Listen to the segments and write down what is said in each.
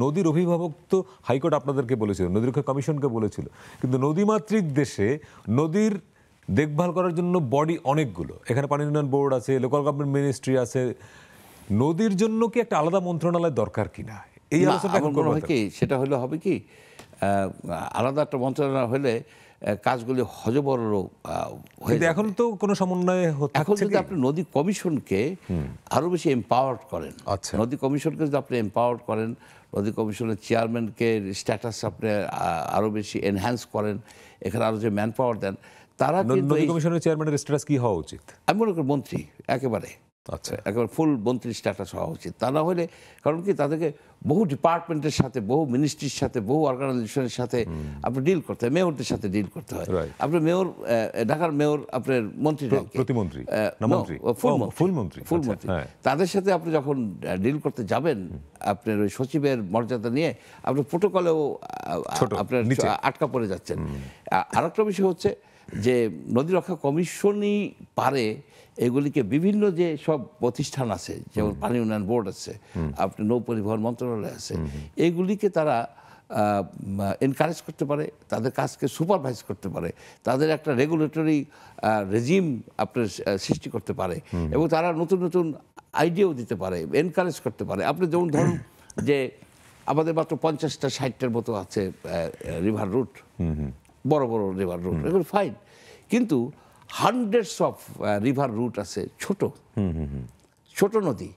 নদীর অভিভাবক তো হাইকোর্ট আপনাদেরকে বলেছিল, নদী রক্ষা কমিশনকে বলেছিল, কিন্তু নদীমাতৃক দেশে নদীর দেখভাল করার জন্য বডি অনেকগুলো। এখানে পানি উন্নয়ন বোর্ড আছে, লোকাল গভর্নমেন্ট মিনিস্ট্রি আছে। নদীর জন্য কি একটা আলাদা মন্ত্রণালয় দরকার কিনা, এই আলোচনা এখন মনে হয় কি সেটা হলে হবে কি, আলাদা একটা মন্ত্রণালয় হলে কাজগুলি হজবরল হয়ে যাবে। এখন তো কোনো সমন্বয় হচ্ছে। এখন যদি আপনি নদী কমিশনকে আরো বেশি এম্পাওয়ার্ড করেন, আচ্ছা, নদী কমিশনকে যদি আপনি এম্পাওয়ার্ড করেন, নদী কমিশনের চেয়ারম্যানকে স্ট্যাটাস আপনি আরো বেশি এনহ্যান্স করেন, এখানে আরো যে ম্যান পাওয়ার দেন, তারা কিন্তু নদী কমিশনের চেয়ারম্যানের স্ট্যাটাস কি হওয়া উচিত? আমি মনে করি মন্ত্রী একেবারে, আচ্ছা, একেবারে ফুল মন্ত্রীর স্ট্যাটাস হওয়া উচিত। তা না হলে, কারণ কি তাদেরকে বহু ডিপার্টমেন্টের সাথে, বহু মিনিস্ট্রির সাথে, বহু অর্গানাইজেশনের সাথে আপনি ডিল করতে হয়, মেয়রদের সাথে ডিল করতে হয়। আপনার মেয়র, ঢাকার মেয়র আপনার মন্ত্রী, প্রতিমন্ত্রী, ফুল মন্ত্রী, তাদের সাথে আপনি যখন ডিল করতে যাবেন, আপনার ওই সচিবের মর্যাদা নিয়ে আপনি প্রোটোকলেও আপনার আটকা পড়ে যাচ্ছেন। আরেকটা বিষয় হচ্ছে যে নদী রক্ষা কমিশনই পারে এগুলিকে বিভিন্ন যে সব প্রতিষ্ঠান আছে, যেমন পানি উন্নয়ন বোর্ড আছে, আপনি নৌ পরিবহন মন্ত্রণালয় আছে, এগুলিকে তারা এনকারেজ করতে পারে, তাদের কাজকে সুপারভাইজ করতে পারে, তাদের একটা রেগুলেটরি রেজিম আপনার সৃষ্টি করতে পারে, এবং তারা নতুন নতুন আইডিয়াও দিতে পারে, এনকারেজ করতে পারে। আপনি যেমন ধরুন যে আমাদের মাত্র 50টা 60টার মতো আছে রিভার রুট, বড় বড় রিভার রুট, এগুলো ফাইন, কিন্তু হান্ড্রেডস অফ রিভার রুট আছে ছোট ছোট নদী।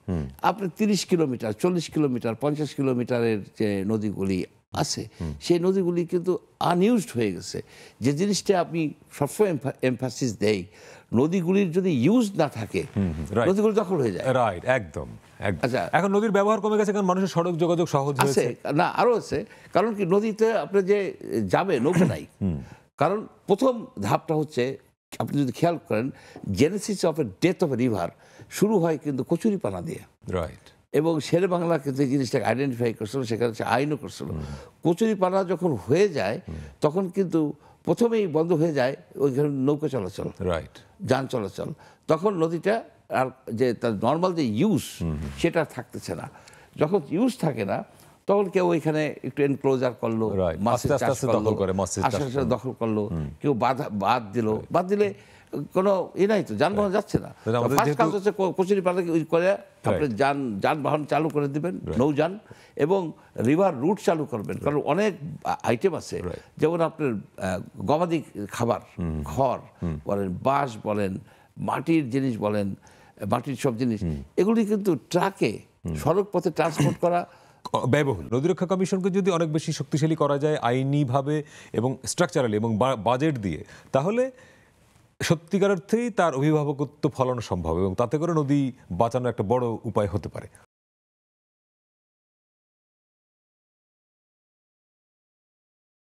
আপনি 30 কিলোমিটার, 40 কিলোমিটার, 50 কিলোমিটারের যে নদীগুলি আছে, সেই নদীগুলি কিন্তু আনইউজড হয়ে গেছে। যে জিনিসটা আমি সবসময় এমফাসিস দেই, নদীগুলির যদি ইউজ না থাকে, নদীগুলি দখল হয়ে যায়। রাইট, একদম। আচ্ছা, এখন নদীর ব্যবহার কমে গেছে কারণ মানুষের সড়ক যোগাযোগ সহজ হয়েছে। না, আরো আছে, কারণ কি নদীতে আপনি যে যাবে, নৌকা নাই। কারণ প্রথম ধাপটা হচ্ছে, আপনি যদি খেয়াল করেন, Genesis of a death of A river শুরু হয় কিন্তু কচুরিপানা দিয়ে। রাইট। এবং শেরে বাংলা কিন্তু এই জিনিসটাকে আইডেন্টিফাই করছিল, সেখানে সে আইনও করছিল। কচুরিপানা যখন হয়ে যায়, তখন কিন্তু প্রথমেই বন্ধ হয়ে যায় ওইখানে নৌকা চলাচল, রাইট, যান চলাচল। তখন নদীটা আর যে তার নর্মাল যে ইউজ, সেটা থাকতেছে না। যখন ইউজ থাকে না, তখন কেউ ওইখানে একটু এনক্লোজার করলো, মাছের চাষ করলো, দখল করলো, কেউ বাদ দিলে কোনো নাই তো, যানবাহন যাচ্ছে না। ফার্স্ট কাজ হচ্ছে কচুরিপানা করে আপনি যানবাহন চালু করে দিবেন, নৌযান, এবং রিভার রুট চালু করবেন। কারণ অনেক আইটেম আছে, যেমন আপনার গবাদি খাবার, খড় বলেন, বাঁশ বলেন, মাটির জিনিস বলেন, মাটির সব জিনিস, এগুলি কিন্তু ট্রাকে সড়ক পথে ট্রান্সপোর্ট করা ব্যয়বহুল। নদী রক্ষা কমিশনকে যদি অনেক বেশি শক্তিশালী করা যায় আইনিভাবে এবং স্ট্রাকচারালি এবং বাজেট দিয়ে, তাহলে সত্যিকার অর্থেই তার অভিভাবকত্ব ফলানো সম্ভব, এবং তাতে করে নদী বাঁচানোর একটা বড় উপায় হতে পারে।